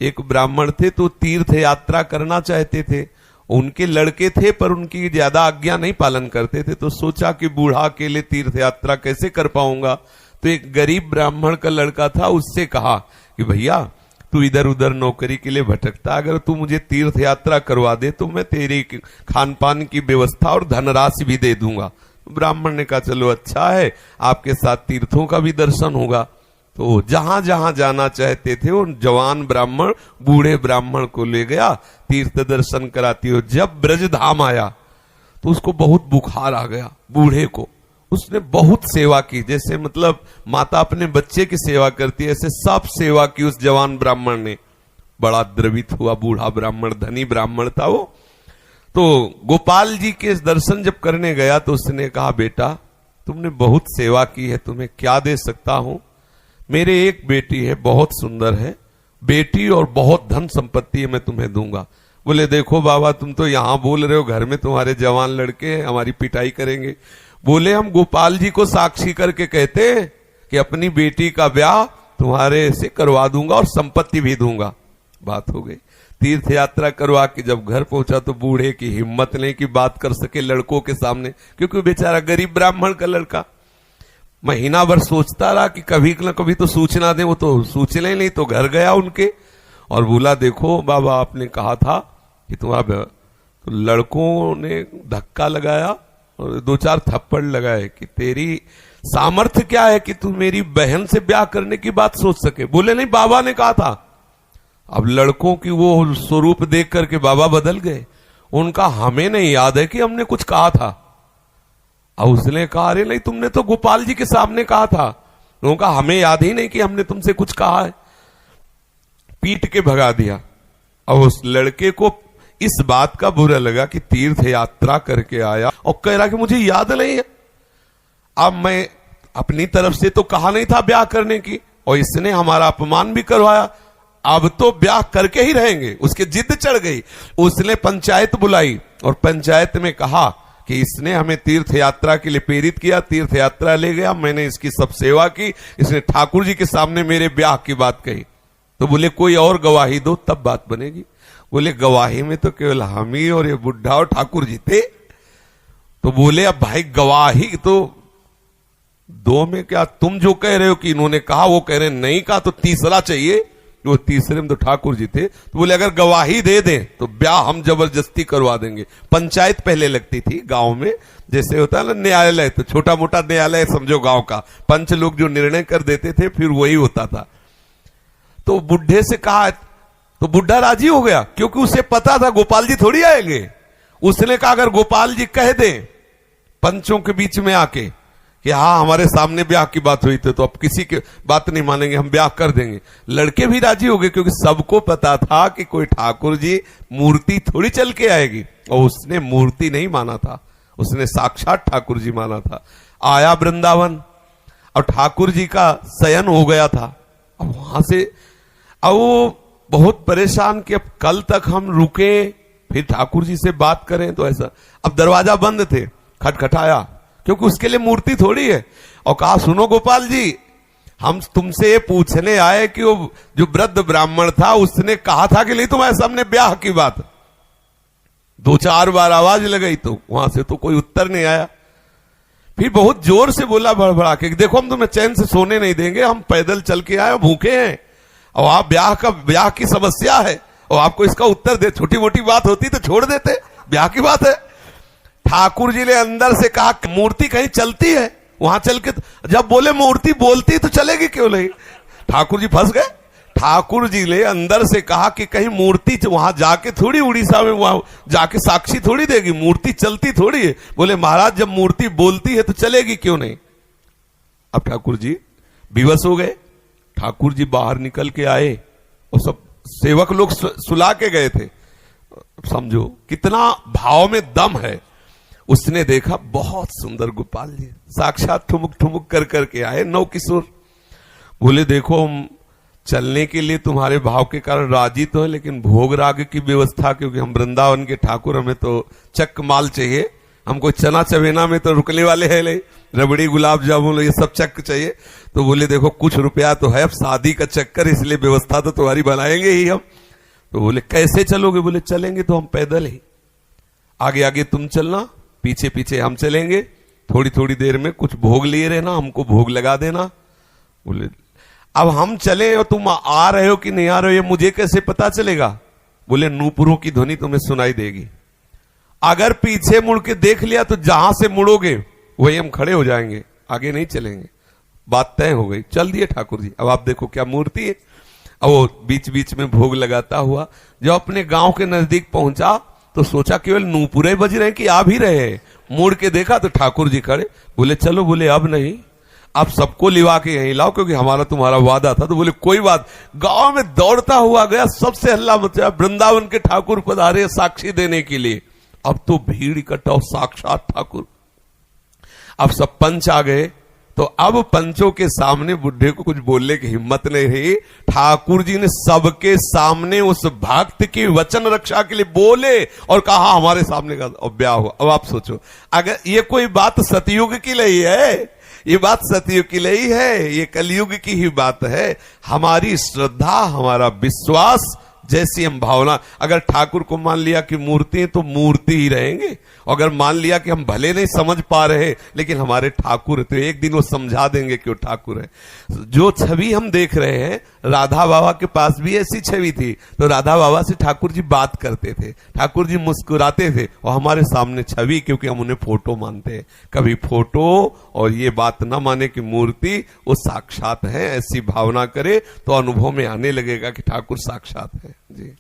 एक ब्राह्मण थे तो तीर्थ यात्रा करना चाहते थे। उनके लड़के थे पर उनकी ज्यादा आज्ञा नहीं पालन करते थे, तो सोचा कि बूढ़ा अकेले तीर्थ यात्रा कैसे कर पाऊंगा। तो एक गरीब ब्राह्मण का लड़का था, उससे कहा कि भैया तू इधर उधर नौकरी के लिए भटकता, अगर तू मुझे तीर्थ यात्रा करवा दे तो मैं तेरी खान पान की व्यवस्था और धनराशि भी दे दूंगा। ब्राह्मण ने कहा चलो अच्छा है, आपके साथ तीर्थों का भी दर्शन होगा। तो जहां जहां जाना चाहते थे वो जवान ब्राह्मण बूढ़े ब्राह्मण को ले गया, तीर्थ दर्शन कराती हो। जब ब्रज धाम आया तो उसको बहुत बुखार आ गया बूढ़े को। उसने बहुत सेवा की, जैसे मतलब माता अपने बच्चे की सेवा करती है, ऐसे सब सेवा की उस जवान ब्राह्मण ने। बड़ा द्रवित हुआ बूढ़ा ब्राह्मण, धनी ब्राह्मण था वो। तो गोपाल जी के दर्शन जब करने गया तो उसने कहा बेटा तुमने बहुत सेवा की है, तुम्हें क्या दे सकता हूं। मेरे एक बेटी है, बहुत सुंदर है बेटी और बहुत धन संपत्ति है, मैं तुम्हें दूंगा। बोले देखो बाबा तुम तो यहां बोल रहे हो, घर में तुम्हारे जवान लड़के हैं, हमारी पिटाई करेंगे। बोले हम गोपाल जी को साक्षी करके कहते हैं कि अपनी बेटी का ब्याह तुम्हारे से करवा दूंगा और संपत्ति भी दूंगा। बात हो गई। तीर्थ यात्रा करवा के जब घर पहुंचा तो बूढ़े की हिम्मत नहीं कि बात कर सके लड़कों के सामने, क्योंकि बेचारा गरीब ब्राह्मण का लड़का। महीना भर सोचता रहा कि कभी न कभी तो सूचना दे, वो तो सूचना ही नहीं। तो घर गया उनके और बोला देखो बाबा आपने कहा था कि तुम्हारा, तो लड़कों ने धक्का लगाया और 2-4 थप्पड़ लगाए कि तेरी सामर्थ्य क्या है कि तू मेरी बहन से ब्याह करने की बात सोच सके। बोले नहीं बाबा ने कहा था। अब लड़कों की वो स्वरूप देख करके बाबा बदल गए। उनका हमें नहीं याद है कि हमने कुछ कहा था। अब उसने कहा अरे नहीं तुमने तो गोपाल जी के सामने कहा था। उनका हमें याद ही नहीं कि हमने तुमसे कुछ कहा है। पीट के भगा दिया। अब उस लड़के को इस बात का बुरा लगा कि तीर्थ यात्रा करके आया और कह रहा कि मुझे याद नहीं है। अब मैं अपनी तरफ से तो कहा नहीं था ब्याह करने की, और इसने हमारा अपमान भी करवाया, अब तो ब्याह करके ही रहेंगे। उसके जिद चढ़ गई। उसने पंचायत बुलाई और पंचायत में कहा कि इसने हमें तीर्थ यात्रा के लिए प्रेरित किया, तीर्थ यात्रा ले गया, मैंने इसकी सब सेवा की, इसने ठाकुर जी के सामने मेरे ब्याह की बात कही। तो बोले कोई और गवाही दो तब बात बनेगी। बोले गवाही में तो केवल हम ही और ये बुढ़ा और ठाकुर जी थे। तो बोले अब भाई गवाही तो दो में क्या, तुम जो कह रहे हो कि इन्होंने कहा वो कह रहे नहीं कहा, तो तीसरा चाहिए। वो तीसरे में तो ठाकुर जी थे। तो बोले अगर गवाही दे दें तो ब्याह हम जबरदस्ती करवा देंगे। पंचायत पहले लगती थी गांव में, जैसे होता है ना न्यायालय, तो छोटा मोटा न्यायालय समझो गांव का। पंच लोग जो निर्णय कर देते थे फिर वही होता था। तो बुढ़े से कहा तो बुढ़ा राजी हो गया, क्योंकि उसे पता था गोपाल जी थोड़ी आएंगे। उसने कहा अगर गोपाल जी कह दें पंचों के बीच में आके कि हाँ हमारे सामने ब्याह की बात हुई थी, तो अब किसी की बात नहीं मानेंगे, हम ब्याह कर देंगे। लड़के भी राजी हो गए, क्योंकि सबको पता था कि कोई ठाकुर जी मूर्ति थोड़ी चल के आएगी। और उसने मूर्ति नहीं माना था, उसने साक्षात ठाकुर जी माना था। आया वृंदावन और ठाकुर जी का शयन हो गया था। अब वहां से अब वो बहुत परेशान कि अब कल तक हम रुके फिर ठाकुर जी से बात करें, तो ऐसा। अब दरवाजा बंद थे, खटखटाया, क्योंकि उसके लिए मूर्ति थोड़ी है। और कहा सुनो गोपाल जी, हम तुमसे ये पूछने आए कि वो जो वृद्ध ब्राह्मण था उसने कहा था कि नहीं तुम्हारे सामने ब्याह की बात। 2-4 बार आवाज लगाई तो वहां से तो कोई उत्तर नहीं आया। फिर बहुत जोर से बोला भड़बड़ा के, देखो हम तुम्हें चैन से सोने नहीं देंगे, हम पैदल चल के आए, भूखे हैं, और आप ब्याह की समस्या है और आपको इसका उत्तर दे। छोटी मोटी बात होती तो छोड़ देते, ब्याह की बात है। ठाकुर जी ने अंदर से कहा मूर्ति कहीं चलती है, वहां चल के, जब बोले मूर्ति बोलती तो चलेगी क्यों नहीं। ठाकुर जी फंस गए। ठाकुर जी ने अंदर से कहा कि कहीं मूर्ति वहां जाके थोड़ी उड़ीसा में वहां जाके साक्षी थोड़ी देगी, मूर्ति चलती थोड़ी है। बोले महाराज जब मूर्ति बोलती है तो चलेगी क्यों नहीं। अब ठाकुर जी विवश हो गए। ठाकुर जी बाहर निकल के आए और सब सेवक लोग सुला के गए थे। समझो कितना भाव में दम है। उसने देखा बहुत सुंदर गोपाल जी साक्षात ठुमुक ठुमुक कर करके आए, नौ किशोर। बोले देखो हम चलने के लिए तुम्हारे भाव के कारण राजी तो है, लेकिन भोग राग की व्यवस्था, क्योंकि हम वृंदावन के ठाकुर, हमें तो चक माल चाहिए, हमको चना चवेना में तो रुकने वाले हैं नहीं, रबड़ी गुलाब जामुन ये सब चक्कर चाहिए। तो बोले देखो कुछ रुपया तो है, अब शादी का चक्कर, इसलिए व्यवस्था तो तुम्हारी बनाएंगे ही हम। तो बोले कैसे चलोगे? बोले चलेंगे तो हम पैदल ही, आगे आगे तुम चलना, पीछे पीछे हम चलेंगे, थोड़ी थोड़ी देर में कुछ भोग लिए रहना, हमको भोग लगा देना। बोले अब हम चले और तुम आ रहे हो कि नहीं आ रहे हो ये मुझे कैसे पता चलेगा? बोले नूपुरों की ध्वनि तुम्हें सुनाई देगी, अगर पीछे मुड़ के देख लिया तो जहां से मुड़ोगे वही हम खड़े हो जाएंगे, आगे नहीं चलेंगे। बात तय हो गई, चल दिए ठाकुर जी। अब आप देखो क्या मूर्ति है। अब वो बीच बीच में भोग लगाता हुआ जब अपने गांव के नजदीक पहुंचा तो सोचा केवल नूपुरे बज रहे हैं कि आ भी रहे हैं। मुड़ के देखा तो ठाकुर जी खड़े। बोले चलो, बोले अब नहीं, अब सबको लिवा के यहीं लाओ क्योंकि हमारा तुम्हारा वादा था। तो बोले कोई बात। गांव में दौड़ता हुआ गया, सबसे हल्ला मचा, वृंदावन के ठाकुर पधारे साक्षी देने के लिए। अब तो भीड़ इकट्ठा हो, साक्षात ठाकुर। अब सब पंच आ गए, तो अब पंचों के सामने बुढ़े को कुछ बोलने की हिम्मत नहीं रही। ठाकुर जी ने सबके सामने उस भक्त की वचन रक्षा के लिए बोले और कहा हमारे सामने का ब्याह हुआ। अब आप सोचो, अगर ये कोई बात सतयुग की नहीं है, ये बात सतयुग की नहीं है, ये कलयुग की ही बात है। हमारी श्रद्धा, हमारा विश्वास, जैसी हम भावना, अगर ठाकुर को मान लिया कि मूर्ति है तो मूर्ति ही रहेंगे, अगर मान लिया कि हम भले नहीं समझ पा रहे लेकिन हमारे ठाकुर है तो एक दिन वो समझा देंगे कि वो ठाकुर है। जो छवि हम देख रहे हैं, राधा बाबा के पास भी ऐसी छवि थी। तो राधा बाबा से ठाकुर जी बात करते थे, ठाकुर जी मुस्कुराते थे, और हमारे सामने छवि, क्योंकि हम उन्हें फोटो मानते हैं। कभी फोटो और ये बात ना माने कि मूर्ति वो साक्षात है, ऐसी भावना करे तो अनुभव में आने लगेगा कि ठाकुर साक्षात है। जी।